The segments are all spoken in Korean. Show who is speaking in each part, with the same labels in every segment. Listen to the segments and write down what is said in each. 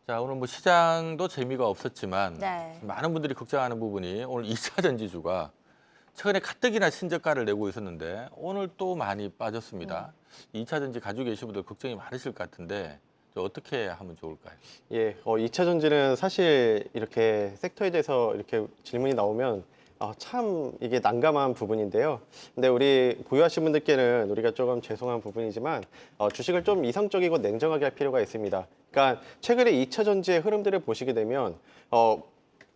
Speaker 1: 자, 오늘 뭐 시장도 재미가 없었지만
Speaker 2: 네.
Speaker 1: 많은 분들이 걱정하는 부분이 오늘 2차 전지주가 최근에 가뜩이나 신저가를 내고 있었는데 오늘 또 많이 빠졌습니다. 2차 전지 가지고 계신 분들 걱정이 많으실 것 같은데 어떻게 하면 좋을까요?
Speaker 3: 예, 2차 전지는 사실 이렇게 섹터에 대해서 이렇게 질문이 나오면 참 이게 난감한 부분인데요. 근데 우리 보유하신 분들께는 우리가 조금 죄송한 부분이지만 주식을 좀 이성적이고 냉정하게 할 필요가 있습니다. 그러니까 최근에 2차 전지의 흐름들을 보시게 되면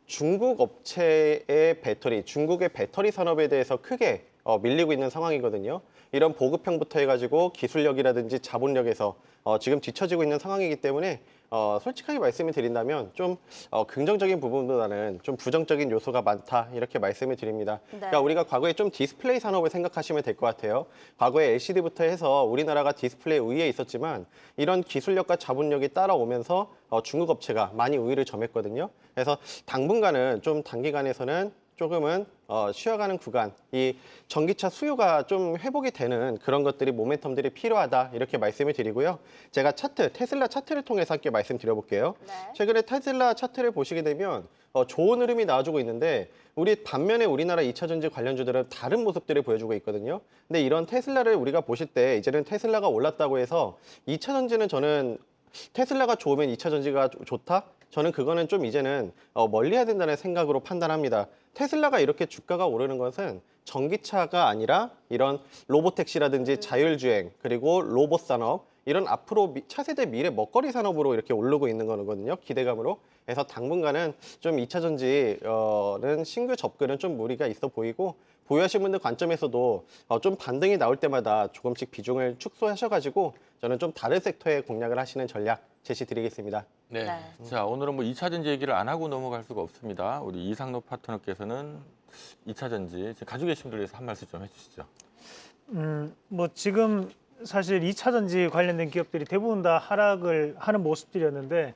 Speaker 3: 중국 업체의 배터리, 중국의 배터리 산업에 대해서 크게 밀리고 있는 상황이거든요. 이런 보급형부터 해가지고 기술력이라든지 자본력에서 지금 뒤처지고 있는 상황이기 때문에 솔직하게 말씀을 드린다면 좀 긍정적인 부분보다는 좀 부정적인 요소가 많다 이렇게 말씀을 드립니다.
Speaker 2: 네.
Speaker 3: 그러니까 우리가 과거에 좀 디스플레이 산업을 생각하시면 될 것 같아요. 과거에 LCD부터 해서 우리나라가 디스플레이 우위에 있었지만 이런 기술력과 자본력이 따라오면서 중국 업체가 많이 우위를 점했거든요. 그래서 당분간은 좀 단기간에서는 조금은 쉬어가는 구간, 이 전기차 수요가 좀 회복이 되는 그런 것들이 모멘텀들이 필요하다 이렇게 말씀을 드리고요. 제가 차트, 테슬라 차트를 통해서 함께 말씀드려볼게요.
Speaker 2: 네.
Speaker 3: 최근에 테슬라 차트를 보시게 되면 좋은 흐름이 나와주고 있는데 반면에 우리나라 2차 전지 관련주들은 다른 모습들을 보여주고 있거든요. 근데 이런 테슬라를 우리가 보실 때 이제는 테슬라가 올랐다고 해서 2차 전지는 저는 테슬라가 좋으면 2차 전지가 좋다? 저는 그거는 좀 이제는 멀리해야 된다는 생각으로 판단합니다. 테슬라가 이렇게 주가가 오르는 것은 전기차가 아니라 이런 로보택시라든지 자율주행 그리고 로봇 산업 이런 앞으로 차세대 미래 먹거리 산업으로 이렇게 오르고 있는 거거든요. 기대감으로. 그래서 당분간은 좀 2차 전지는 신규 접근은 좀 무리가 있어 보이고 보유하신 분들 관점에서도 좀 반등이 나올 때마다 조금씩 비중을 축소하셔가지고 저는 좀 다른 섹터에 공략을 하시는 전략 제시드리겠습니다.
Speaker 1: 네.
Speaker 2: 네.
Speaker 1: 자, 오늘은 뭐 2차 전지 얘기를 안 하고 넘어갈 수가 없습니다. 우리 이상로 파트너께서는 2차 전지 지금 가지고 계신 분들 위해서 한 말씀 좀 해주시죠.
Speaker 4: 뭐 지금 사실 2차 전지 관련된 기업들이 대부분 다 하락을 하는 모습들이었는데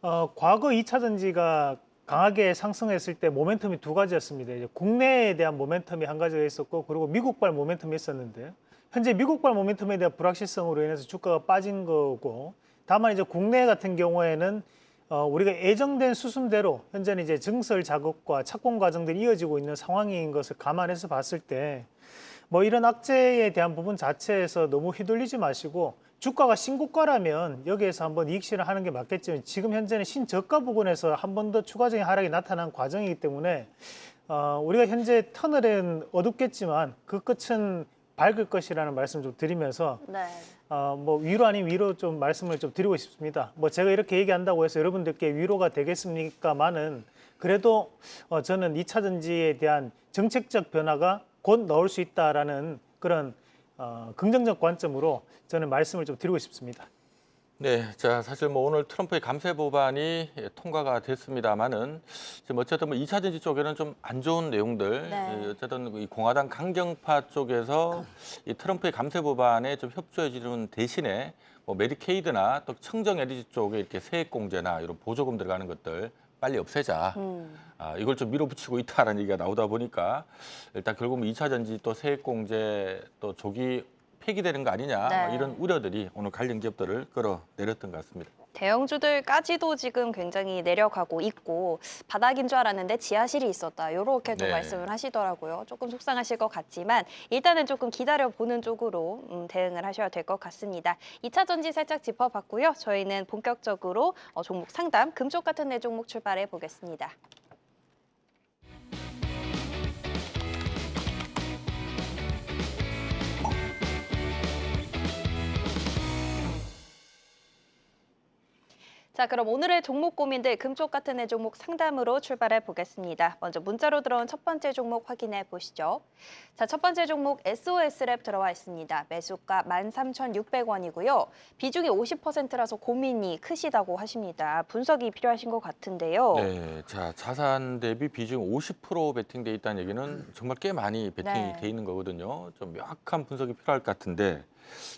Speaker 4: 과거 2차 전지가 강하게 상승했을 때 모멘텀이 두 가지였습니다. 이제 국내에 대한 모멘텀이 한 가지가 있었고 그리고 미국발 모멘텀이 있었는데요. 현재 미국발 모멘텀에 대한 불확실성으로 인해서 주가가 빠진 거고 다만 이제 국내 같은 경우에는 우리가 예정된 수순대로 현재는 이제 증설 작업과 착공 과정들이 이어지고 있는 상황인 것을 감안해서 봤을 때 뭐 이런 악재에 대한 부분 자체에서 너무 휘둘리지 마시고 주가가 신고가라면 여기에서 한번 이익 실현하는 게 맞겠지만 지금 현재는 신저가 부근에서 한 번 더 추가적인 하락이 나타난 과정이기 때문에 우리가 현재 터널은 어둡겠지만 그 끝은 밝을 것이라는 말씀 좀 드리면서
Speaker 2: 네.
Speaker 4: 뭐 위로 아닌 위로 좀 말씀을 좀 드리고 싶습니다. 뭐 제가 이렇게 얘기한다고 해서 여러분들께 위로가 되겠습니까만은 그래도 저는 2차 전지에 대한 정책적 변화가 곧 나올 수 있다라는 그런 긍정적 관점으로 저는 말씀을 좀 드리고 싶습니다.
Speaker 1: 네, 자 사실 뭐 오늘 트럼프의 감세 법안이 통과가 됐습니다만은 지금 어쨌든 뭐 2차 전지 쪽에는 좀 안 좋은 내용들,
Speaker 2: 네.
Speaker 1: 어쨌든 이 공화당 강경파 쪽에서 이 트럼프의 감세 법안에 좀 협조해 주는 대신에 뭐 메디케이드나 또 청정 에너지 쪽에 이렇게 세액공제나 이런 보조금 들어가는 것들 빨리 없애자. 이걸 좀 밀어붙이고 있다라는 얘기가 나오다 보니까 일단 결국은 2차 전지 또 세액공제 또 조기 폐기되는 거 아니냐
Speaker 2: 네.
Speaker 1: 이런 우려들이 오늘 관련 기업들을 끌어내렸던 것 같습니다.
Speaker 2: 대형주들까지도 지금 굉장히 내려가고 있고 바닥인 줄 알았는데 지하실이 있었다. 이렇게도
Speaker 1: 네.
Speaker 2: 말씀을 하시더라고요. 조금 속상하실 것 같지만 일단은 조금 기다려보는 쪽으로 대응을 하셔야 될 것 같습니다. 2차 전지 살짝 짚어봤고요. 저희는 본격적으로 종목 상담, 금쪽 같은 내 종목 출발해 보겠습니다. 자, 그럼 오늘의 종목 고민들 금쪽 같은 애 종목 상담으로 출발해 보겠습니다. 먼저 문자로 들어온 첫 번째 종목 확인해 보시죠. 자, 첫 번째 종목 SOS랩 들어와 있습니다. 매수가 13,600원이고요. 비중이 50%라서 고민이 크시다고 하십니다. 분석이 필요하신 것 같은데요.
Speaker 1: 네, 자 자산 대비 비중 50% 베팅돼 있다는 얘기는 정말 꽤 많이 베팅이
Speaker 2: 네.
Speaker 1: 돼 있는 거거든요. 좀 명확한 분석이 필요할 것 같은데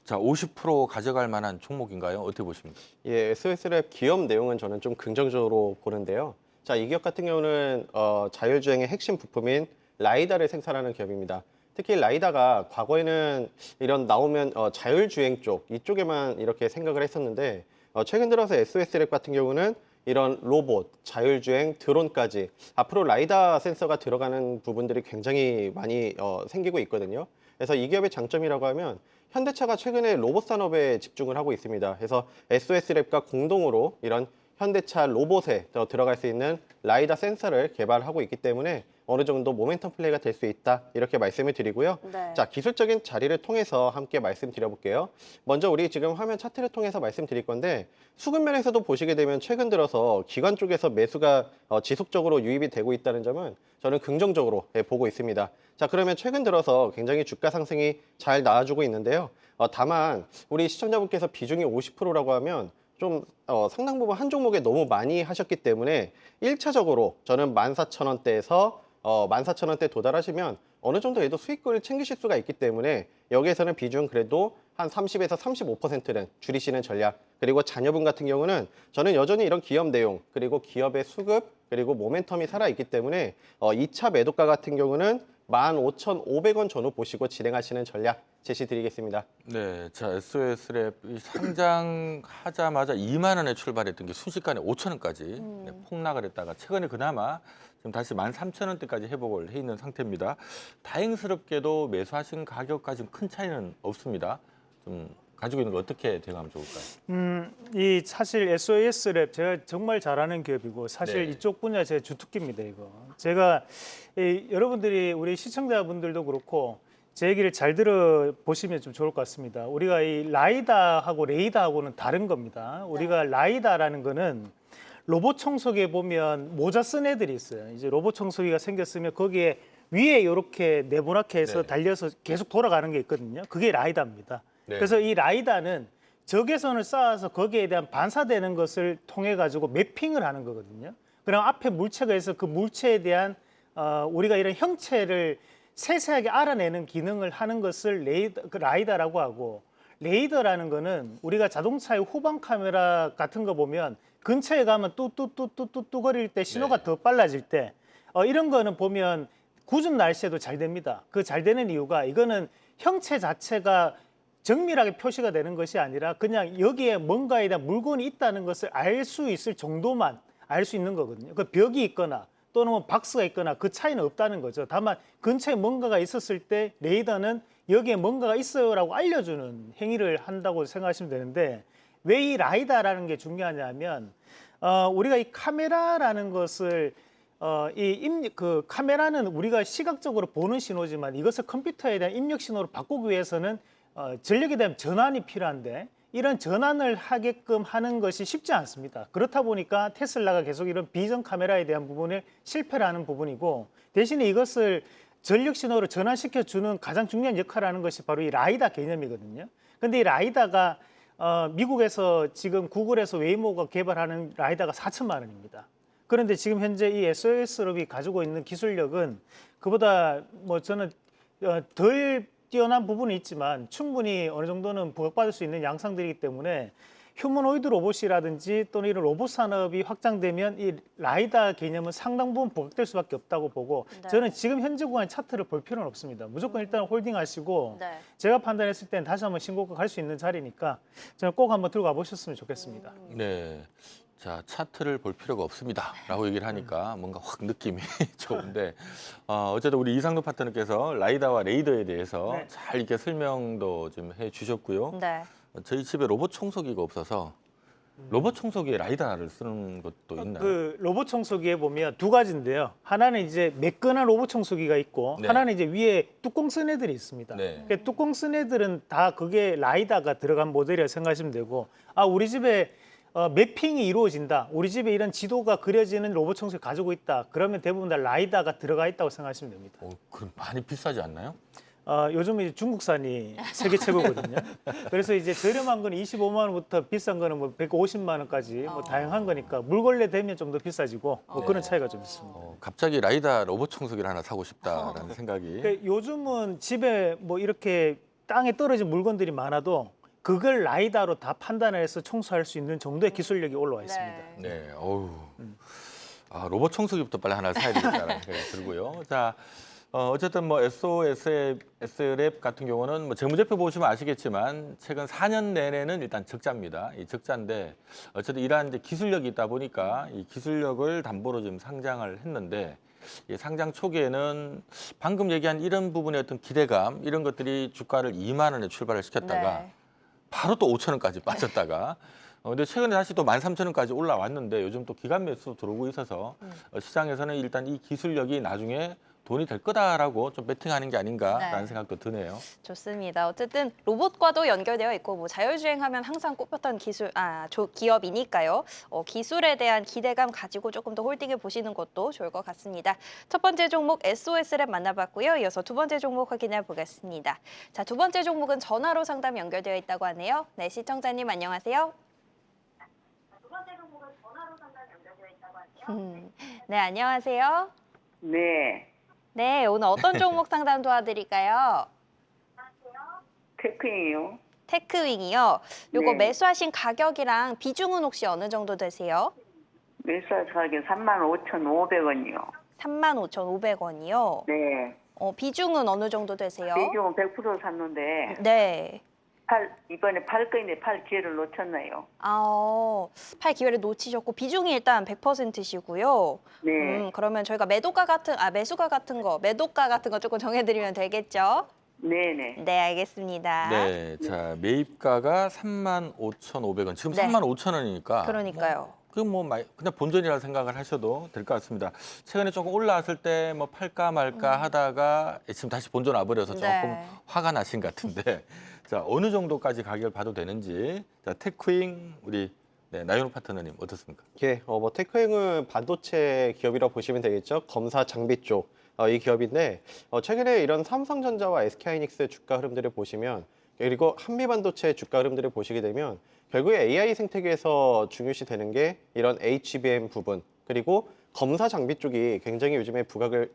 Speaker 1: 자 50% 가져갈 만한 종목인가요? 어떻게 보십니까?
Speaker 3: 예, SOS랩 기업 내용은 저는 좀 긍정적으로 보는데요. 자, 이 기업 같은 경우는 자율주행의 핵심 부품인 라이다를 생산하는 기업입니다. 특히 라이다가 과거에는 이런 나오면 자율주행 쪽 이쪽에만 이렇게 생각을 했었는데 최근 들어서 SOS랩 같은 경우는 이런 로봇, 자율주행, 드론까지 앞으로 라이다 센서가 들어가는 부분들이 굉장히 많이 생기고 있거든요. 그래서 이 기업의 장점이라고 하면 현대차가 최근에 로봇 산업에 집중을 하고 있습니다. 그래서 SOS랩과 공동으로 이런 현대차 로봇에 들어갈 수 있는 라이다 센서를 개발하고 있기 때문에 어느 정도 모멘텀 플레이가 될 수 있다 이렇게 말씀을 드리고요.
Speaker 2: 네.
Speaker 3: 자, 기술적인 자리를 통해서 함께 말씀드려볼게요. 먼저 우리 지금 화면 차트를 통해서 말씀드릴 건데 수급 면에서도 보시게 되면 최근 들어서 기관 쪽에서 매수가 지속적으로 유입이 되고 있다는 점은 저는 긍정적으로 보고 있습니다. 자, 그러면 최근 들어서 굉장히 주가 상승이 잘 나와주고 있는데요. 다만 우리 시청자분께서 비중이 50%라고 하면 좀 상당 부분 한 종목에 너무 많이 하셨기 때문에 1차적으로 저는 14,000원대에서 14,000원대 도달하시면 어느 정도에도 수익권을 챙기실 수가 있기 때문에 여기에서는 비중 그래도 한 30에서 35%는 줄이시는 전략. 그리고 자녀분 같은 경우는 저는 여전히 이런 기업 내용 그리고 기업의 수급 그리고 모멘텀이 살아있기 때문에 2차 매도가 같은 경우는 15,500원 전후 보시고 진행하시는 전략 제시드리겠습니다.
Speaker 1: 네, 자 SOS랩 상장하자마자 2만 원에 출발했던 게 순식간에 5천 원까지 네, 폭락을 했다가 최근에 그나마 지금 다시 13,000원대까지 회복을 해 있는 상태입니다. 다행스럽게도 매수하신 가격까지 큰 차이는 없습니다. 좀 가지고 있는 거 어떻게 대응하면 좋을까요?
Speaker 4: 이 사실 SOS랩 제가 정말 잘하는 기업이고 사실
Speaker 1: 네.
Speaker 4: 이쪽 분야 제 주특기입니다. 이거 제가 여러분들이 우리 시청자분들도 그렇고 제 얘기를 잘 들어보시면 좀 좋을 것 같습니다. 우리가 이 라이다하고 레이더하고는 다른 겁니다. 우리가 라이다라는 거는 로봇 청소기에 보면 모자 쓴 애들이 있어요. 이제 로봇 청소기가 생겼으면 거기에 위에 이렇게 네모나게 해서
Speaker 1: 네.
Speaker 4: 달려서 계속 돌아가는 게 있거든요. 그게 라이다입니다.
Speaker 1: 네.
Speaker 4: 그래서 이 라이다는 적외선을 쏴서 거기에 대한 반사되는 것을 통해 가지고 매핑을 하는 거거든요. 그럼 앞에 물체가 있어 그 물체에 대한 우리가 이런 형체를 세세하게 알아내는 기능을 하는 것을 라이다라고 하고, 레이더라는 거는 우리가 자동차의 후방 카메라 같은 거 보면 근처에 가면 뚜뚜뚜뚜뚜뚜거릴 때 신호가
Speaker 1: 네.
Speaker 4: 더 빨라질 때 이런 거는 보면 궂은 날씨에도 잘 됩니다. 그 잘 되는 이유가 이거는 형체 자체가 정밀하게 표시가 되는 것이 아니라 그냥 여기에 뭔가에 대한 물건이 있다는 것을 알 수 있을 정도만 알 수 있는 거거든요. 그 벽이 있거나 또는 뭐 박스가 있거나 그 차이는 없다는 거죠. 다만 근처에 뭔가가 있었을 때 레이더는 여기에 뭔가가 있어요라고 알려주는 행위를 한다고 생각하시면 되는데, 왜 이 라이다라는 게 중요하냐면 우리가 이 카메라라는 것을 그 카메라는 우리가 시각적으로 보는 신호지만 이것을 컴퓨터에 대한 입력 신호로 바꾸기 위해서는 전력에 대한 전환이 필요한데 이런 전환을 하게끔 하는 것이 쉽지 않습니다. 그렇다 보니까 테슬라가 계속 이런 비전 카메라에 대한 부분을 실패를 하는 부분이고, 대신에 이것을 전력 신호로 전환시켜 주는 가장 중요한 역할을 하는 것이 바로 이 라이다 개념이거든요. 근데 이 라이다가 미국에서 지금 구글에서 웨이모가 개발하는 라이다가 4천만 원입니다. 그런데 지금 현재 이 SOS랩이 가지고 있는 기술력은 그보다 뭐 저는 덜 뛰어난 부분이 있지만 충분히 어느 정도는 부각받을 수 있는 양상들이기 때문에 휴머노이드 로봇이라든지 또는 이런 로봇 산업이 확장되면 이 라이다 개념은 상당 부분 부각될 수밖에 없다고 보고,
Speaker 2: 네.
Speaker 4: 저는 지금 현재 구간 차트를 볼 필요는 없습니다. 무조건 일단 홀딩하시고
Speaker 2: 네.
Speaker 4: 제가 판단했을 땐 다시 한번 신고가 갈 수 있는 자리니까 저는 꼭 한번 들고 가보셨으면 좋겠습니다.
Speaker 1: 네. 자, 차트를 볼 필요가 없습니다. 라고 얘기를 하니까 뭔가 확 느낌이 좋은데, 어쨌든 우리 이상도 파트너께서 라이다와 레이더에 대해서
Speaker 4: 네.
Speaker 1: 잘 이렇게 설명도 좀 해 주셨고요.
Speaker 2: 네.
Speaker 1: 저희 집에 로봇 청소기가 없어서 로봇 청소기에 라이다를 쓰는 것도 있나요?
Speaker 4: 그 로봇 청소기에 보면 두 가지인데요. 하나는 이제 매끈한 로봇 청소기가 있고
Speaker 1: 네.
Speaker 4: 하나는 이제 위에 뚜껑 쓴 애들이 있습니다.
Speaker 1: 네.
Speaker 4: 그러니까 뚜껑 쓴 애들은 다 그게 라이다가 들어간 모델이라 생각하시면 되고, 우리 집에 매핑이 이루어진다, 우리 집에 이런 지도가 그려지는 로봇 청소기 가지고 있다, 그러면 대부분 다 라이다가 들어가 있다고 생각하시면 됩니다.
Speaker 1: 그럼 많이 비싸지 않나요?
Speaker 4: 요즘은 이제 중국산이 세계 최고거든요. 그래서 이제 저렴한 건 25만 원부터 비싼 거는 뭐 150만 원까지 뭐 다양한 거니까 물걸레 되면 좀 더 비싸지고 뭐 그런 차이가 좀 있습니다.
Speaker 1: 갑자기 라이다 로봇 청소기를 하나 사고 싶다라는 생각이.
Speaker 4: 그러니까 요즘은 집에 뭐 이렇게 땅에 떨어진 물건들이 많아도 그걸 라이다로 다 판단을 해서 청소할 수 있는 정도의 기술력이 올라와 있습니다.
Speaker 2: 네.
Speaker 1: 네, 어우. 로봇 청소기부터 빨리 하나 사야 되겠다는 생각이 들고요. 자, 어쨌든 뭐 SOS랩 같은 경우는 뭐 재무제표 보시면 아시겠지만 최근 4년 내내는 일단 적자입니다. 이 적자인데 어쨌든 이러한 이제 기술력이 있다 보니까 이 기술력을 담보로 지금 상장을 했는데 이 상장 초기에는 방금 얘기한 이런 부분의 어떤 기대감 이런 것들이 주가를 2만 원에 출발을 시켰다가
Speaker 2: 네.
Speaker 1: 바로 또 5천 원까지 빠졌다가 근데 최근에 다시 또 13,000원까지 올라왔는데 요즘 또 기관 매수 들어오고 있어서 시장에서는 일단 이 기술력이 나중에 돈이 될 거다라고 좀 베팅하는 게 아닌가라는
Speaker 2: 네.
Speaker 1: 생각도 드네요.
Speaker 2: 좋습니다. 어쨌든 로봇과도 연결되어 있고 뭐 자율주행하면 항상 꼽혔던 기업이니까요. 기술에 대한 기대감 가지고 조금 더 홀딩해 보시는 것도 좋을 것 같습니다. 첫 번째 종목 SOS랩 만나봤고요. 이어서 두 번째 종목 확인해 보겠습니다. 자, 두 번째 종목은 전화로 상담 연결되어 있다고 하네요. 네, 시청자님 안녕하세요. 두 번째 종목은 전화로 상담 연결되어 있다고 하네요. 네, 안녕하세요.
Speaker 5: 네,
Speaker 2: 네, 오늘 어떤 종목 상담 도와드릴까요?
Speaker 5: 테크예요.
Speaker 2: 테크윙이요. 요거
Speaker 5: 네.
Speaker 2: 매수하신 가격이랑 비중은 혹시 어느 정도 되세요?
Speaker 5: 매수할 가격 35,500원이요.
Speaker 2: 35,500원이요.
Speaker 5: 네,
Speaker 2: 비중은 어느 정도 되세요?
Speaker 5: 비중은 100% 샀는데
Speaker 2: 네.
Speaker 5: 이번에 팔 거인데 팔 기회를 놓쳤나요?
Speaker 2: 팔 기회를 놓치셨고 비중이 일단 100%시고요.
Speaker 5: 네,
Speaker 2: 그러면 저희가 매도가 같은 매도가 같은 거 조금 정해드리면 되겠죠?
Speaker 5: 네네.
Speaker 2: 네, 알겠습니다.
Speaker 1: 네, 자 매입가가 35,500원. 지금
Speaker 2: 네.
Speaker 1: 35,000원이니까
Speaker 2: 그러니까요.
Speaker 1: 그냥 본전이라 생각을 하셔도 될 것 같습니다. 최근에 조금 올라왔을 때 뭐 팔까 말까 하다가 지금 다시 본전 와버려서 조금
Speaker 2: 네.
Speaker 1: 화가 나신 것 같은데 자 어느 정도까지 가격을 봐도 되는지 자 테크윙 우리 나윤호 파트너님 어떻습니까?
Speaker 3: 예, 뭐 테크행은 반도체 기업이라고 보시면 되겠죠. 검사 장비 쪽 이 기업인데 최근에 이런 삼성전자와 SK하이닉스 주가 흐름들을 보시면 그리고 한미반도체 주가 흐름들을 보시게 되면 결국에 AI 생태계에서 중요시 되는 게 이런 HBM 부분 그리고 검사 장비 쪽이 굉장히 요즘에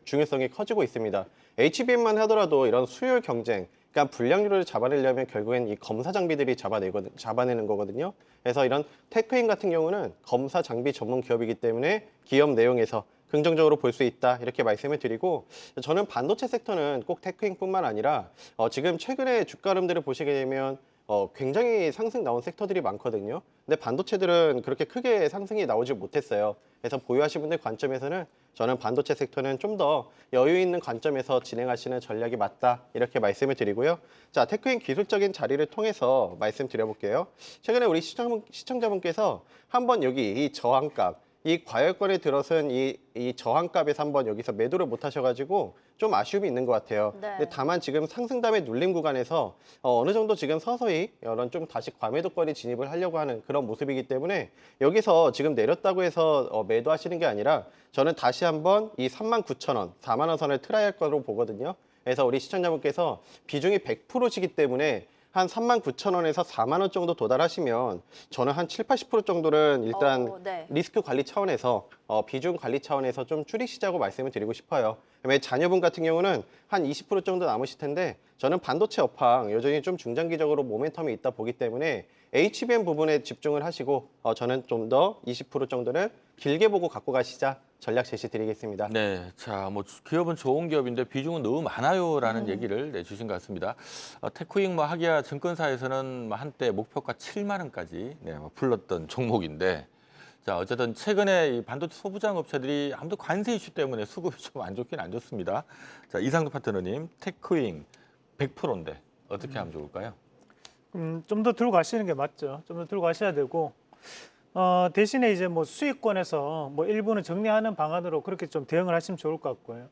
Speaker 3: 중요성이 커지고 있습니다. HBM만 하더라도 이런 수율 경쟁, 그러니까 불량률을 잡아내려면 결국엔 이 검사 장비들이 잡아내는 거거든요. 그래서 이런 테크인 같은 경우는 검사 장비 전문 기업이기 때문에 기업 내용에서 긍정적으로 볼 수 있다 이렇게 말씀을 드리고 저는 반도체 섹터는 꼭 테크인뿐만 아니라 지금 최근에 주가 흐름들을 보시게 되면 굉장히 상승 나온 섹터들이 많거든요. 근데 반도체들은 그렇게 크게 상승이 나오지 못했어요. 그래서 보유하신 분들 관점에서는 저는 반도체 섹터는 좀 더 여유 있는 관점에서 진행하시는 전략이 맞다 이렇게 말씀을 드리고요. 자, 테크인 기술적인 자리를 통해서 말씀드려볼게요. 최근에 우리 시청자분께서 한번 여기 이 저항값 이 과열권에 들어선 이 저항값에서 한번 여기서 매도를 못 하셔가지고 좀 아쉬움이 있는 것 같아요.
Speaker 2: 네.
Speaker 3: 근데 다만 지금 상승 다음에 눌림 구간에서 어느 정도 지금 서서히 이런 좀 다시 과매도권에 진입을 하려고 하는 그런 모습이기 때문에 여기서 지금 내렸다고 해서 매도하시는 게 아니라 저는 다시 한번 이 39,000원, 4만 원 선을 트라이 할 거로 보거든요. 그래서 우리 시청자분께서 비중이 100%시기 때문에 한 39,000원에서 4만 원 정도 도달하시면 저는 한 7, 80% 정도는 일단
Speaker 2: 네.
Speaker 3: 리스크 관리 차원에서 비중 관리 차원에서 좀 줄이시자고 말씀을 드리고 싶어요. 왜 자녀분 같은 경우는 한 20% 정도 남으실 텐데 저는 반도체 업황 여전히 좀 중장기적으로 모멘텀이 있다 보기 때문에 HBM 부분에 집중을 하시고 저는 좀 더 20% 정도는 길게 보고 갖고 가시자 전략 제시 드리겠습니다.
Speaker 1: 네, 자, 뭐 기업은 좋은 기업인데 비중은 너무 많아요라는 얘기를 내주신 것 같습니다. 테크윙 뭐 하기야 증권사에서는 뭐 한때 목표가 7만 원까지 뭐 불렀던 종목인데, 자, 어쨌든 최근에 이 반도체 소부장 업체들이 아무튼 관세 이슈 때문에 수급이 좀 안 좋긴 안 좋습니다. 자, 이상도 파트너님, 테크윙 100%인데 어떻게 하면 좋을까요?
Speaker 4: 좀 더 들고 가시는 게 맞죠. 좀 더 들고 가셔야 되고 대신에 이제 뭐 수익권에서 뭐 일부는 정리하는 방안으로 그렇게 좀 대응을 하시면 좋을 것 같고요.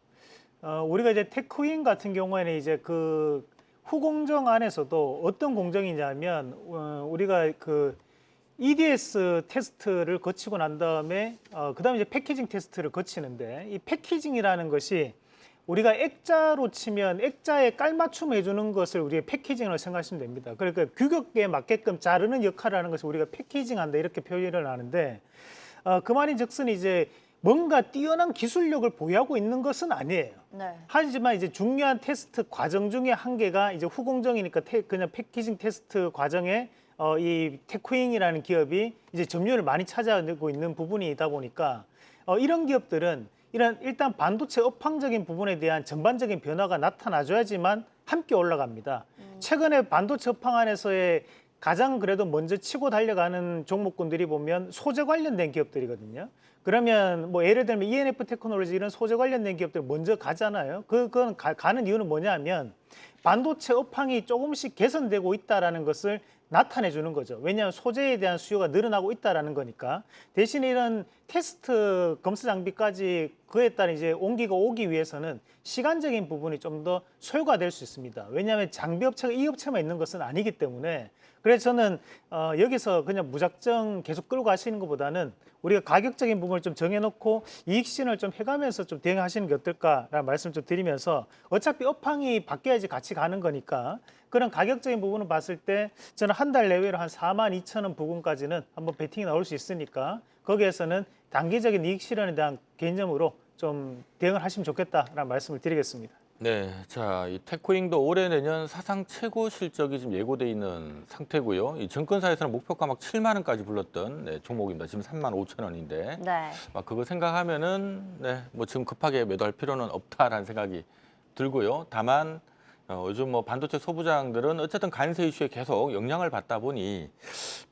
Speaker 4: 우리가 이제 테크윙 같은 경우에는 이제 그 후공정 안에서도 어떤 공정이냐면 우리가 그 EDS 테스트를 거치고 난 다음에 그다음에 이제 패키징 테스트를 거치는데 이 패키징이라는 것이 우리가 액자로 치면 액자에 깔맞춤 해주는 것을 우리가 패키징으로 생각하시면 됩니다. 그러니까 규격에 맞게끔 자르는 역할을 하는 것을 우리가 패키징한다 이렇게 표현을 하는데 그 말인즉슨 이제 뭔가 뛰어난 기술력을 보유하고 있는 것은 아니에요.
Speaker 2: 네.
Speaker 4: 하지만 이제 중요한 테스트 과정 중에 한 개가 이제 후공정이니까 그냥 패키징 테스트 과정에 이 테크윙이라는 기업이 이제 점유율을 많이 차지하고 있는 부분이다 보니까 이런 기업들은 이런 일단 반도체 업황적인 부분에 대한 전반적인 변화가 나타나줘야지만 함께 올라갑니다. 최근에 반도체 업황 안에서의 가장 그래도 먼저 치고 달려가는 종목군들이 보면 소재 관련된 기업들이거든요. 그러면 뭐 예를 들면 ENF 테크놀로지 이런 소재 관련된 기업들 먼저 가잖아요. 그건 가는 이유는 뭐냐면 반도체 업황이 조금씩 개선되고 있다라는 것을 나타내 주는 거죠. 왜냐하면 소재에 대한 수요가 늘어나고 있다라는 거니까. 대신에 이런 테스트 검사 장비까지 그에 따른 이제 온기가 오기 위해서는 시간적인 부분이 좀 더 소요가 될 수 있습니다. 왜냐하면 장비 업체가 이 업체만 있는 것은 아니기 때문에. 그래서 저는 여기서 그냥 무작정 계속 끌고 가시는 것보다는 우리가 가격적인 부분을 좀 정해놓고 이익 실현을 좀 해가면서 좀 대응하시는 게 어떨까라는 말씀 좀 드리면서 어차피 업황이 바뀌어야지 같이 가는 거니까 그런 가격적인 부분을 봤을 때 저는 한 달 내외로 한 42,000원 부근까지는 한번 베팅이 나올 수 있으니까 거기에서는 단기적인 이익 실현에 대한 개인적으로 좀 대응을 하시면 좋겠다라는 말씀을 드리겠습니다.
Speaker 1: 네, 자, 이 테코잉도 올해 내년 사상 최고 실적이 지금 예고돼 있는 상태고요. 이 증권사에서는 목표가 막 7만 원까지 불렀던 네, 종목입니다. 지금 3만 5천 원인데
Speaker 2: 네.
Speaker 1: 막 그거 생각하면은 네, 뭐 지금 급하게 매도할 필요는 없다라는 생각이 들고요. 다만 요즘 뭐 반도체 소부장들은 어쨌든 관세 이슈에 계속 영향을 받다 보니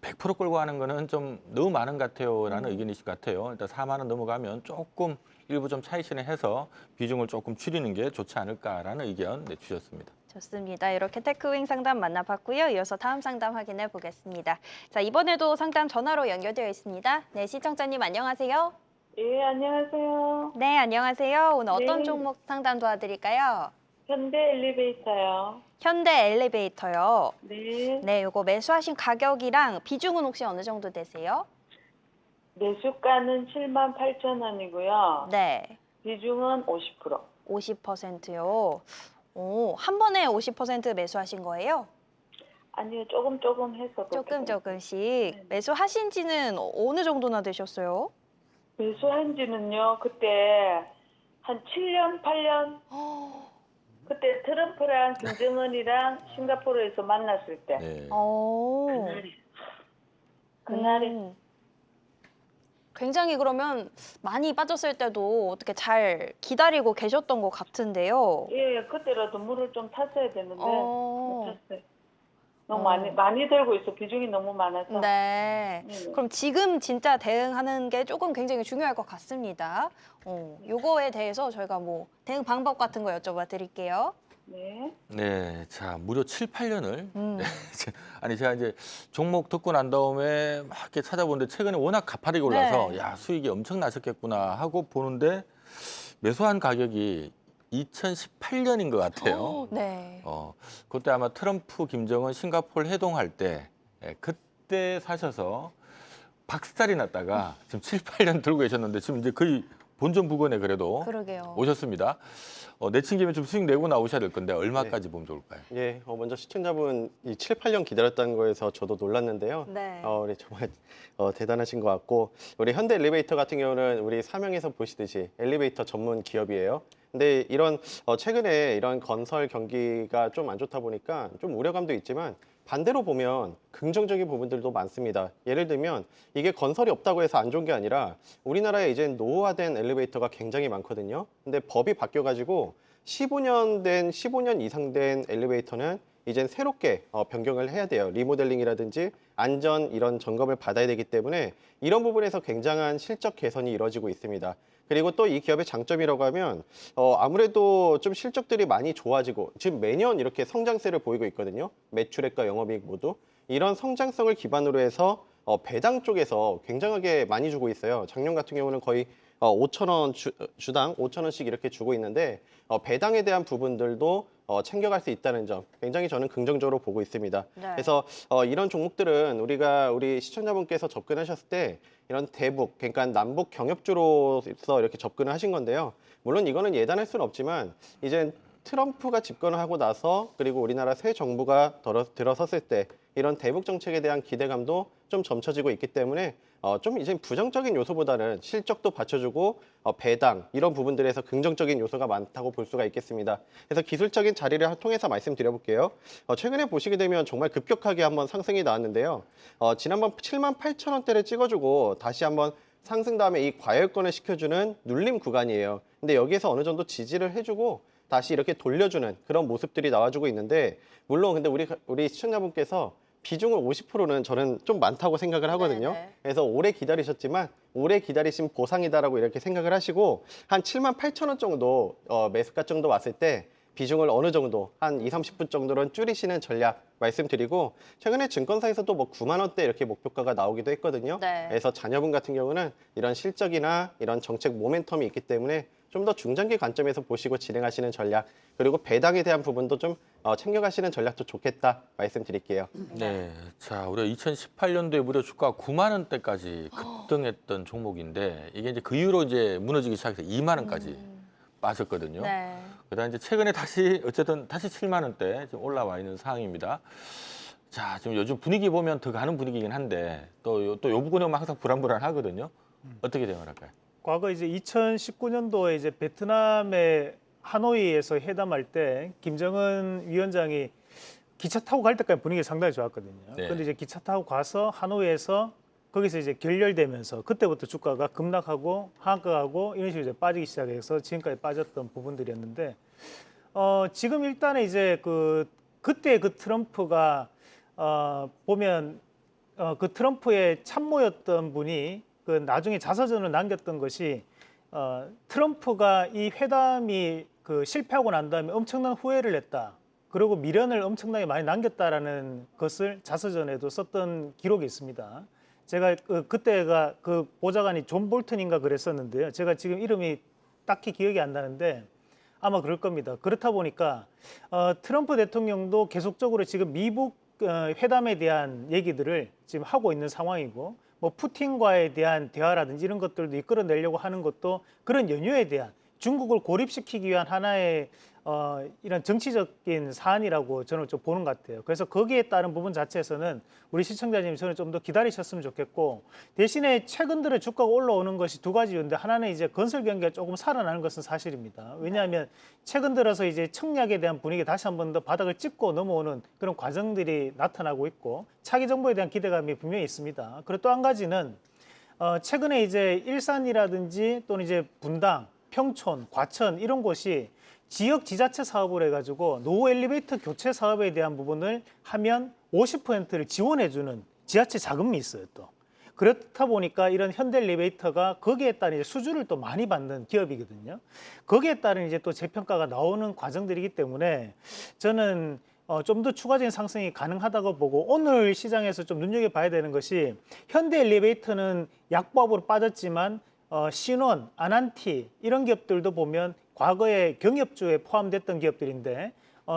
Speaker 1: 100% 끌고 가는 거는 좀 너무 많은 것 같아요라는 의견이실 것 같아요. 일단 4만 원 넘어가면 조금 일부 좀 차익 실현해서 비중을 조금 줄이는 게 좋지 않을까라는 의견 내주셨습니다.
Speaker 2: 좋습니다. 이렇게 테크윙 상담 만나봤고요. 이어서 다음 상담 확인해 보겠습니다. 자, 이번에도 상담 전화로 연결되어 있습니다. 네, 시청자님 안녕하세요.
Speaker 6: 예, 안녕하세요.
Speaker 2: 네, 안녕하세요. 오늘 어떤
Speaker 6: 네.
Speaker 2: 종목 상담 도와드릴까요?
Speaker 6: 현대 엘리베이터요.
Speaker 2: 현대 엘리베이터요.
Speaker 6: 네.
Speaker 2: 네, 요거 매수하신 가격이랑 비중은 혹시 어느 정도 되세요?
Speaker 6: 매수가는 78,000원이고요.
Speaker 2: 네,
Speaker 6: 비중은 50%.
Speaker 2: 50%요. 오, 한 번에 50% 매수하신 거예요?
Speaker 6: 아니요, 조금 해서. 그렇게
Speaker 2: 조금씩.
Speaker 6: 네.
Speaker 2: 매수하신 지는 어느 정도나 되셨어요?
Speaker 6: 매수한 지는요, 그때 한 7년, 8년? 그때 트럼프랑 김정은이랑 싱가포르에서 만났을 때.
Speaker 1: 네.
Speaker 2: 오.
Speaker 6: 그날에.
Speaker 2: 굉장히 그러면 많이 빠졌을 때도 어떻게 잘 기다리고 계셨던 것 같은데요.
Speaker 6: 예, 그때라도 물을 좀 탔어야 되는데 못 탔어요. 너무
Speaker 2: 어.
Speaker 6: 많이 들고 있어. 비중이 너무 많아서.
Speaker 2: 네.
Speaker 6: 네네.
Speaker 2: 그럼 지금 진짜 대응하는 게 조금 굉장히 중요할 것 같습니다. 요거에 대해서 저희가 뭐 대응 방법 같은 거 여쭤봐 드릴게요.
Speaker 6: 네.
Speaker 1: 네, 자, 무려 7, 8년을
Speaker 2: 음.
Speaker 1: 아니 제가 이제 종목 듣고 난 다음에 막 이렇게 찾아보는데 최근에 워낙 가파르게 올라서
Speaker 2: 네.
Speaker 1: 야, 수익이 엄청 나셨겠구나 하고 보는데 매수한 가격이 2018년인 것 같아요.
Speaker 2: 네.
Speaker 1: 그때 아마 트럼프, 김정은 싱가포르 회동할 때 그때 사셔서 박살이 났다가 지금 7, 8년 들고 계셨는데 지금 이제 거의 본전 부근에 그래도
Speaker 2: 그러게요.
Speaker 1: 오셨습니다. 내친 김에 좀 수익 내고 나오셔야 될 건데 얼마까지 보면 좋을까요?
Speaker 3: 예, 먼저 시청자분 이 7, 8년 기다렸다는 거에서 저도 놀랐는데요.
Speaker 2: 네.
Speaker 3: 우리 정말 대단하신 것 같고 우리 현대 엘리베이터 같은 경우는 우리 사명에서 보시듯이 엘리베이터 전문 기업이에요. 근데 이런 최근에 이런 건설 경기가 좀 안 좋다 보니까 좀 우려감도 있지만 반대로 보면 긍정적인 부분들도 많습니다. 예를 들면 이게 건설이 없다고 해서 안 좋은 게 아니라 우리나라에 이제 노후화된 엘리베이터가 굉장히 많거든요. 근데 법이 바뀌어가지고 15년 이상 된 엘리베이터는 이젠 새롭게 변경을 해야 돼요. 리모델링이라든지 안전 이런 점검을 받아야 되기 때문에 이런 부분에서 굉장한 실적 개선이 이루어지고 있습니다. 그리고 또 이 기업의 장점이라고 하면 아무래도 좀 실적들이 많이 좋아지고 지금 매년 이렇게 성장세를 보이고 있거든요. 매출액과 영업이익 모두. 이런 성장성을 기반으로 해서 배당 쪽에서 굉장하게 많이 주고 있어요. 작년 같은 경우는 거의 5,000원 주당 5,000원씩 이렇게 주고 있는데 배당에 대한 부분들도 챙겨갈 수 있다는 점 굉장히 저는 긍정적으로 보고 있습니다.
Speaker 2: 네.
Speaker 3: 그래서 이런 종목들은 우리 시청자분께서 접근하셨을 때 이런 대북, 그러니까 남북 경협주로서 이렇게 접근을 하신 건데요. 물론 이거는 예단할 수는 없지만 이제 트럼프가 집권을 하고 나서 그리고 우리나라 새 정부가 들어섰을 때 이런 대북 정책에 대한 기대감도 좀 점쳐지고 있기 때문에 좀 이제 부정적인 요소보다는 실적도 받쳐주고 배당 이런 부분들에서 긍정적인 요소가 많다고 볼 수가 있겠습니다. 그래서 기술적인 자리를 통해서 말씀드려볼게요. 최근에 보시게 되면 정말 급격하게 한번 상승이 나왔는데요. 지난번 78,000원대를 찍어주고 다시 한번 상승 다음에 이 과열권을 시켜주는 눌림 구간이에요. 근데 여기에서 어느 정도 지지를 해주고 다시 이렇게 돌려주는 그런 모습들이 나와주고 있는데, 물론 근데 우리 시청자분께서 비중을 50%는 저는 좀 많다고 생각을 하거든요.
Speaker 2: 네네.
Speaker 3: 그래서 오래 기다리셨지만 오래 기다리신 보상이다라고 이렇게 생각을 하시고 한 78,000원 정도 매수가 정도 왔을 때 비중을 어느 정도 한 20-30% 정도는 줄이시는 전략 말씀드리고, 최근에 증권사에서도 뭐 9만 원대 이렇게 목표가가 나오기도 했거든요.
Speaker 2: 네.
Speaker 3: 그래서 자녀분 같은 경우는 이런 실적이나 이런 정책 모멘텀이 있기 때문에 좀 더 중장기 관점에서 보시고 진행하시는 전략, 그리고 배당에 대한 부분도 좀 챙겨가시는 전략도 좋겠다 말씀드릴게요.
Speaker 1: 네. 자, 우리가 2018년도에 무려 주가가 9만 원대까지 급등했던 종목인데 이게 이제 그 이후로 이제 무너지기 시작해서 2만 원까지 빠졌거든요.
Speaker 2: 네.
Speaker 1: 그다음 이제 최근에 다시 어쨌든 다시 7만 원대 지금 올라와 있는 상황입니다. 자, 지금 요즘 분위기 보면 더 가는 분위기긴 한데 또 요 부분은 항상 불안불안하거든요. 어떻게 대응할까요?
Speaker 4: 과거 이제 2019년도에 이제 베트남의 하노이에서 회담할 때 김정은 위원장이 기차 타고 갈 때까지 분위기가 상당히 좋았거든요.
Speaker 1: 네.
Speaker 4: 근데 이제 기차 타고 가서 하노이에서 거기서 이제 결렬되면서 그때부터 주가가 급락하고 하락하고 이런 식으로 이제 빠지기 시작해서 지금까지 빠졌던 부분들이었는데, 지금 일단은 이제 그때 그 트럼프가 보면 그 트럼프의 참모였던 분이 그 나중에 자서전을 남겼던 것이 트럼프가 이 회담이 실패하고 난 다음에 엄청난 후회를 했다. 그리고 미련을 엄청나게 많이 남겼다라는 것을 자서전에도 썼던 기록이 있습니다. 제가 그때가 그 보좌관이 존 볼튼인가 그랬었는데요. 제가 지금 이름이 딱히 기억이 안 나는데 아마 그럴 겁니다. 그렇다 보니까 트럼프 대통령도 계속적으로 지금 미국 회담에 대한 얘기들을 지금 하고 있는 상황이고, 뭐 푸틴과에 대한 대화라든지 이런 것들도 이끌어내려고 하는 것도 그런 연유에 대한 중국을 고립시키기 위한 하나의 이런 정치적인 사안이라고 저는 좀 보는 것 같아요. 그래서 거기에 따른 부분 자체에서는 우리 시청자님 저는 좀 더 기다리셨으면 좋겠고, 대신에 최근 들어 주가가 올라오는 것이 두 가지였는데, 하나는 이제 건설 경기가 조금 살아나는 것은 사실입니다. 왜냐하면 최근 들어서 이제 청약에 대한 분위기 다시 한 번 더 바닥을 찍고 넘어오는 그런 과정들이 나타나고 있고, 차기 정부에 대한 기대감이 분명히 있습니다. 그리고 또 한 가지는 최근에 이제 일산이라든지 또는 이제 분당, 평촌, 과천 이런 곳이 지역 지자체 사업을 해가지고 노후 엘리베이터 교체 사업에 대한 부분을 하면 50%를 지원해주는 지자체 자금이 있어요. 또 그렇다 보니까 이런 현대 엘리베이터가 거기에 따른 이제 수주를 또 많이 받는 기업이거든요. 거기에 따른 이제 또 재평가가 나오는 과정들이기 때문에 저는 좀 더 추가적인 상승이 가능하다고 보고, 오늘 시장에서 좀 눈여겨봐야 되는 것이 현대 엘리베이터는 약보합으로 빠졌지만 신원, 아난티 이런 기업들도 보면 과거에 경협주에 포함됐던 기업들인데,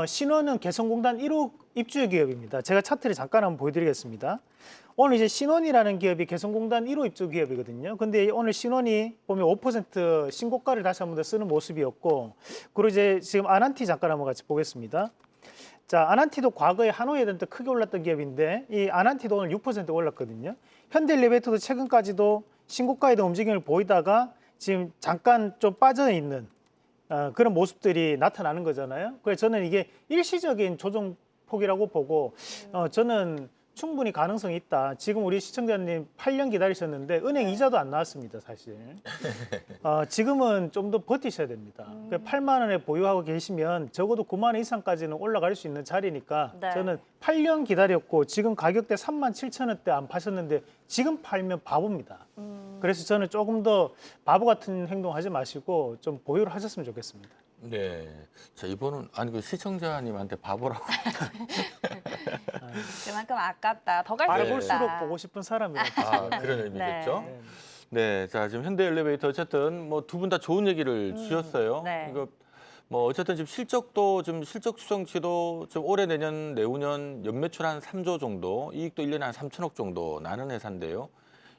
Speaker 4: 신원은 개성공단 1호 입주 기업입니다. 제가 차트를 잠깐 한번 보여드리겠습니다. 오늘 이제 신원이라는 기업이 개성공단 1호 입주 기업이거든요. 근데 오늘 신원이 보면 5% 신고가를 다시 한번 더 쓰는 모습이었고, 그리고 이제 지금 아난티 잠깐 한번 같이 보겠습니다. 자, 아난티도 과거에 하노이에 대한 때 크게 올랐던 기업인데, 이 아난티도 오늘 6% 올랐거든요. 현대엘리베이터도 최근까지도 신고가에 대한 움직임을 보이다가 지금 잠깐 좀 빠져 있는 그런 모습들이 나타나는 거잖아요. 그래서 저는 이게 일시적인 조정폭이라고 보고, 저는 충분히 가능성이 있다. 지금 우리 시청자님 8년 기다리셨는데 은행 이자도 안 나왔습니다, 사실. 지금은 좀 더 버티셔야 됩니다. 8만 원에 보유하고 계시면 적어도 9만 원 이상까지는 올라갈 수 있는 자리니까,
Speaker 2: 네.
Speaker 4: 저는 8년 기다렸고 지금 가격대 37,000원대 안 파셨는데 지금 팔면 바보입니다. 그래서 저는 조금 더 바보 같은 행동하지 마시고 좀 보유를 하셨으면 좋겠습니다.
Speaker 1: 네. 자, 이번은 아니 그 시청자님한테 바보라고.
Speaker 2: 그만큼 아깝다. 더 갈 수
Speaker 1: 네.
Speaker 2: 있다.
Speaker 4: 알아볼수록 보고 싶은 사람이에요.
Speaker 1: 그런 의미겠죠.
Speaker 2: 네.
Speaker 1: 네. 자, 지금 현대 엘리베이터 어쨌든 뭐 두 분 다 좋은 얘기를 주셨어요.
Speaker 2: 네.
Speaker 1: 이거 뭐 어쨌든 지금 실적도 좀 실적 추정치도 좀 올해 내년 내후년 연매출 한 3조 정도, 이익도 1년에 한 3천억 정도 나는 회사인데요.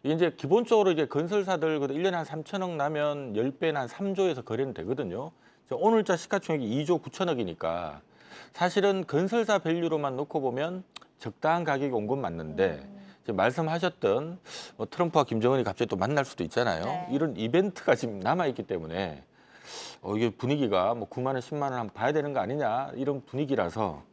Speaker 1: 이게 이제 기본적으로 이제 건설사들 1년에 한 3천억 나면 10배는 한 3조에서 거래는 되거든요. 오늘자 시가총액이 2조 9천억이니까 사실은 건설사 밸류로만 놓고 보면 적당한 가격이 온 건 맞는데, 지금 말씀하셨던 뭐 트럼프와 김정은이 갑자기 또 만날 수도 있잖아요.
Speaker 2: 네.
Speaker 1: 이런 이벤트가 지금 남아있기 때문에 이게 분위기가 뭐 9만 원, 10만 원 한번 봐야 되는 거 아니냐 이런 분위기라서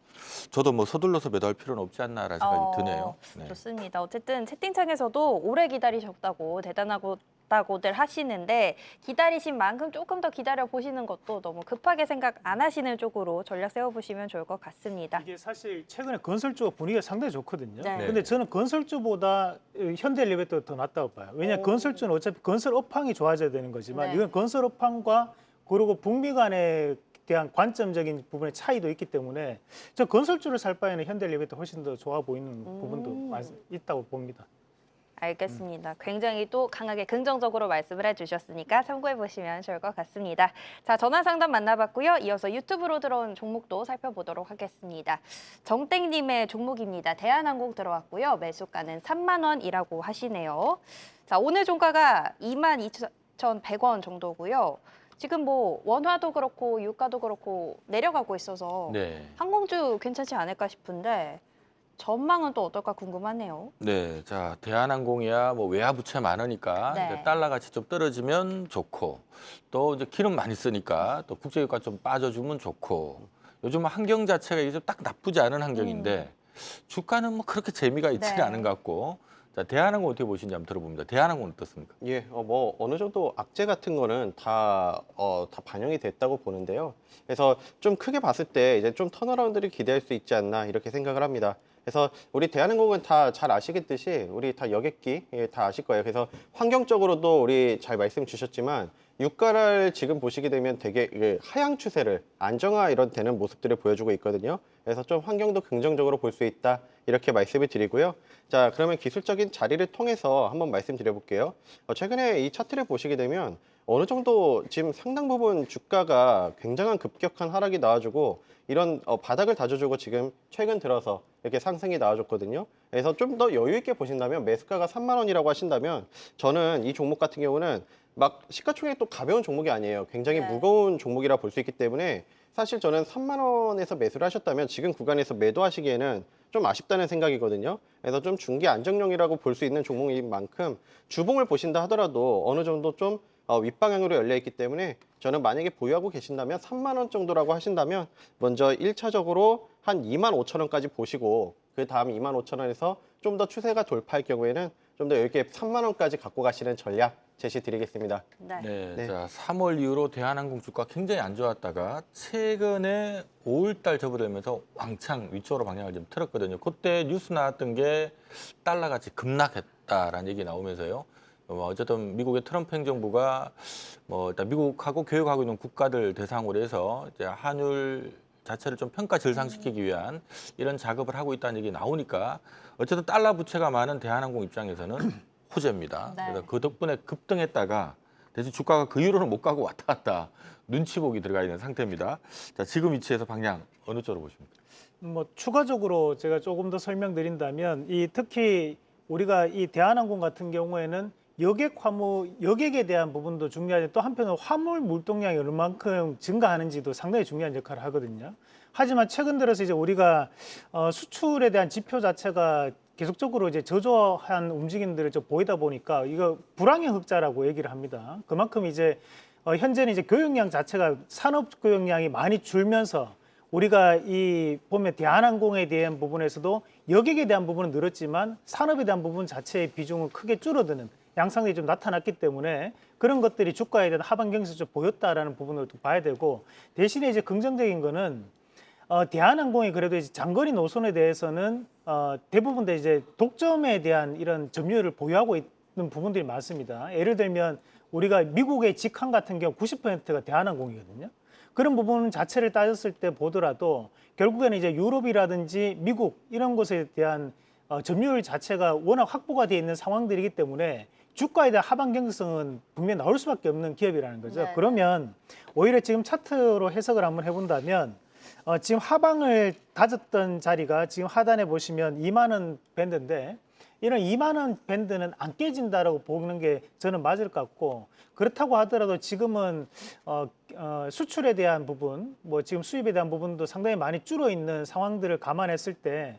Speaker 1: 저도 뭐 서둘러서 매도할 필요는 없지 않나라는 생각이 드네요. 네.
Speaker 2: 좋습니다. 어쨌든 채팅창에서도 오래 기다리셨다고 대단하고 다고들 하시는데 기다리신 만큼 조금 더 기다려 보시는 것도 너무 급하게 생각 안 하시는 쪽으로 전략 세워보시면 좋을 것 같습니다.
Speaker 4: 이게 사실 최근에 건설주가 분위기가 상당히 좋거든요.
Speaker 2: 네.
Speaker 4: 근데 저는 건설주보다 현대엘리베이터가 더 낫다고 봐요. 왜냐하면 건설주는 어차피 건설 업황이 좋아져야 되는 거지만
Speaker 2: 네.
Speaker 4: 이건 건설 업황과 그리고 북미 간에 대한 관점적인 부분의 차이도 있기 때문에 저 건설주를 살 바에는 현대엘리베이터 훨씬 더 좋아 보이는 부분도 있다고 봅니다.
Speaker 2: 알겠습니다. 굉장히 또 강하게 긍정적으로 말씀을 해주셨으니까 참고해 보시면 좋을 것 같습니다. 자, 전화 상담 만나봤고요. 이어서 유튜브로 들어온 종목도 살펴보도록 하겠습니다. 정땡님의 종목입니다. 대한항공 들어왔고요. 매수가는 3만 원이라고 하시네요. 자, 오늘 종가가 22,100원 정도고요. 지금 뭐 원화도 그렇고 유가도 그렇고 내려가고 있어서
Speaker 1: 네.
Speaker 2: 항공주 괜찮지 않을까 싶은데 전망은 또 어떨까 궁금하네요.
Speaker 1: 네, 자 대한항공이야 뭐 외화 부채 많으니까
Speaker 2: 네.
Speaker 1: 이제 달러 가치 좀 떨어지면 좋고 또 이제 기름 많이 쓰니까 또 국제유가 좀 빠져주면 좋고 요즘 환경 자체가 이제 딱 나쁘지 않은 환경인데 주가는 뭐 그렇게 재미가 있지는
Speaker 2: 네.
Speaker 1: 않은 것 같고 자 대한항공 어떻게 보시는지 한번 들어봅니다. 대한항공 어떻습니까?
Speaker 3: 예, 뭐 어느 정도 악재 같은 거는 다 반영이 됐다고 보는데요. 그래서 좀 크게 봤을 때 이제 좀 턴어라운드를 기대할 수 있지 않나 이렇게 생각을 합니다. 그래서 우리 대한항공은 다 잘 아시겠듯이 우리 다 여객기 다 아실 거예요. 그래서 환경적으로도 우리 잘 말씀 주셨지만 유가를 지금 보시게 되면 되게 이게 하향 추세를 안정화 이런 되는 모습들을 보여주고 있거든요. 그래서 좀 환경도 긍정적으로 볼 수 있다 이렇게 말씀을 드리고요. 자, 그러면 기술적인 자리를 통해서 한번 말씀드려 볼게요. 최근에 이 차트를 보시게 되면 어느 정도 지금 상당 부분 주가가 굉장한 급격한 하락이 나와주고 이런 바닥을 다져주고 지금 최근 들어서 이렇게 상승이 나와줬거든요. 그래서 좀 더 여유 있게 보신다면 매수가가 3만 원이라고 하신다면 저는 이 종목 같은 경우는 막 시가총액 또 가벼운 종목이 아니에요. 굉장히
Speaker 2: 네.
Speaker 3: 무거운 종목이라 볼 수 있기 때문에 사실 저는 3만 원에서 매수를 하셨다면 지금 구간에서 매도하시기에는 좀 아쉽다는 생각이거든요. 그래서 좀 중기 안정형이라고 볼 수 있는 종목인 만큼 주봉을 보신다 하더라도 어느 정도 좀 윗방향으로 열려 있기 때문에 저는 만약에 보유하고 계신다면 3만 원 정도라고 하신다면 먼저 1차적으로 한 2만 5천 원까지 보시고 그 다음 2만 5천 원에서 좀 더 추세가 돌파할 경우에는 좀 더 이렇게 3만 원까지 갖고 가시는 전략 제시 드리겠습니다.
Speaker 2: 네.
Speaker 1: 네,
Speaker 3: 네.
Speaker 1: 자 3월 이후로 대한항공 주가 굉장히 안 좋았다가 최근에 5월달 접어들면서 왕창 위쪽으로 방향을 좀 틀었거든요. 그때 뉴스 나왔던 게 달러 가치 급락했다라는 얘기 나오면서요. 어쨌든 미국의 트럼프 행정부가 뭐 일단 미국하고 교역하고 있는 국가들 대상으로 해서 이제 환율 자체를 좀 평가 절상시키기 위한 이런 작업을 하고 있다는 얘기 나오니까 어쨌든 달러 부채가 많은 대한항공 입장에서는 호재입니다.
Speaker 2: 네.
Speaker 1: 그래서 그 덕분에 급등했다가 대신 주가가 그 이후로는 못 가고 왔다 갔다 눈치 보기 들어가 있는 상태입니다. 자, 지금 위치에서 방향 어느 쪽으로 보십니까?
Speaker 4: 뭐 추가적으로 제가 조금 더 설명드린다면 특히 우리가 이 대한항공 같은 경우에는 여객에 대한 부분도 중요하지 또 한편으로 화물 물동량이 얼마만큼 증가하는지도 상당히 중요한 역할을 하거든요. 하지만 최근 들어서 이제 우리가 수출에 대한 지표 자체가 계속적으로 이제 저조한 움직임들을 좀 보이다 보니까 이거 불황형 흑자라고 얘기를 합니다. 그만큼 이제 현재는 이제 교역량 자체가 산업 교역량이 많이 줄면서 우리가 이 보면 대한항공에 대한 부분에서도 여객에 대한 부분은 늘었지만 산업에 대한 부분 자체의 비중은 크게 줄어드는 양상이 좀 나타났기 때문에 그런 것들이 주가에 대한 하방 경색을 좀 보였다라는 부분을 또 봐야 되고 대신에 이제 긍정적인 거는 대한항공이 그래도 이제 장거리 노선에 대해서는 대부분 다 이제 독점에 대한 이런 점유율을 보유하고 있는 부분들이 많습니다. 예를 들면 우리가 미국의 직항 같은 경우 90%가 대한항공이거든요. 그런 부분 자체를 따졌을 때 보더라도 결국에는 이제 유럽이라든지 미국 이런 곳에 대한 점유율 자체가 워낙 확보가 되어 있는 상황들이기 때문에 주가에 대한 하방 경직성은 분명히 나올 수밖에 없는 기업이라는 거죠.
Speaker 2: 네.
Speaker 4: 그러면 오히려 지금 차트로 해석을 한번 해본다면 지금 하방을 다졌던 자리가 지금 하단에 보시면 2만 원 밴드인데 이런 2만 원 밴드는 안 깨진다라고 보는 게 저는 맞을 것 같고 그렇다고 하더라도 지금은 수출에 대한 부분, 뭐 지금 수입에 대한 부분도 상당히 많이 줄어 있는 상황들을 감안했을 때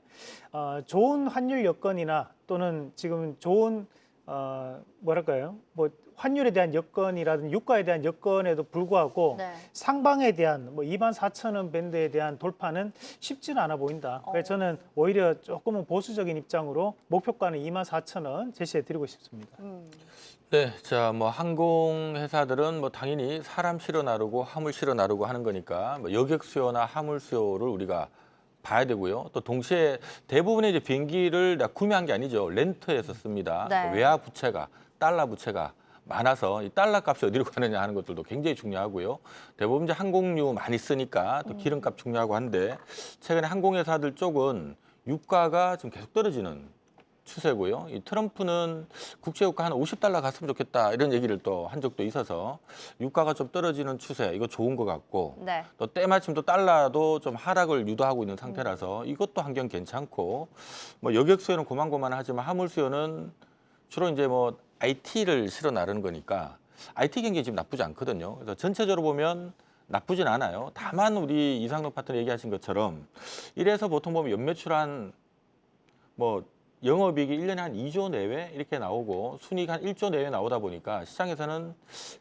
Speaker 4: 좋은 환율 여건이나 또는 지금 좋은 뭐랄까요, 뭐 환율에 대한 여건이라든지 유가에 대한 여건에도 불구하고
Speaker 2: 네.
Speaker 4: 상방에 대한 뭐 24,000원 밴드에 대한 돌파는 쉽지는 않아 보인다. 그래서 저는 오히려 조금은 보수적인 입장으로 목표가는 24,000원 제시해 드리고 싶습니다.
Speaker 1: 네, 자, 뭐 항공 회사들은 뭐 당연히 사람 실어 나르고 화물 실어 나르고 하는 거니까 뭐 여객 수요나 화물 수요를 우리가 봐야 되고요. 또 동시에 대부분의 이제 비행기를 다 구매한 게 아니죠. 렌트해서 씁니다.
Speaker 2: 네.
Speaker 1: 외화 부채가 달러 부채가 많아서 이 달러 값이 어디로 가느냐 하는 것들도 굉장히 중요하고요. 대부분 이제 항공유 많이 쓰니까 또 기름값 중요하고 한데 최근에 항공회사들 쪽은 유가가 지금 계속 떨어지는 추세고요. 이 트럼프는 국제유가 한 $50 갔으면 좋겠다 이런 얘기를 또 한 적도 있어서 유가가 좀 떨어지는 추세 이거 좋은 것 같고
Speaker 2: 네.
Speaker 1: 또 때마침 또 달러도 좀 하락을 유도하고 있는 상태라서 이것도 환경 괜찮고 뭐 여객 수요는 고만고만하지만 화물 수요는 주로 이제 뭐 IT를 실어 나르는 거니까 IT 경기 지금 나쁘지 않거든요. 그래서 전체적으로 보면 나쁘진 않아요. 다만 우리 이상록 파트너 얘기하신 것처럼 이래서 보통 보면 연매출 한 뭐 영업이익이 1년에 한 2조 내외 이렇게 나오고 순이익 한 1조 내외 나오다 보니까 시장에서는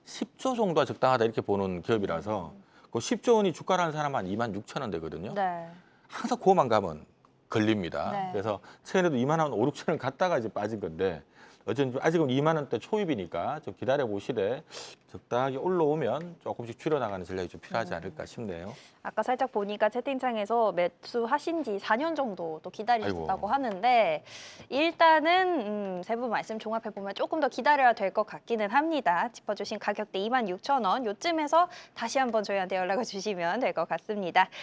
Speaker 1: 10조 정도가 적당하다 이렇게 보는 기업이라서 그 10조 원이 주가라는 사람 한 26,000원 되거든요.
Speaker 2: 네.
Speaker 1: 항상 그거만 가면 걸립니다.
Speaker 2: 네.
Speaker 1: 그래서 최근에도 2만 원, 5, 6천 원 갔다가 이제 빠진 건데 어쨌든 아직은 2만 원대 초입이니까 좀 기다려 보시되 적당하게 올라오면 조금씩 줄여나가는 전략이 좀 필요하지 않을까 싶네요.
Speaker 2: 아까 살짝 보니까 채팅창에서 매수하신 지 4년 정도 또 기다리셨다고
Speaker 1: 아이고.
Speaker 2: 하는데 일단은 세 분 말씀 종합해 보면 조금 더 기다려야 될 것 같기는 합니다. 짚어주신 가격대 26,000원 요쯤에서 다시 한번 저희한테 연락을 주시면 될 것 같습니다.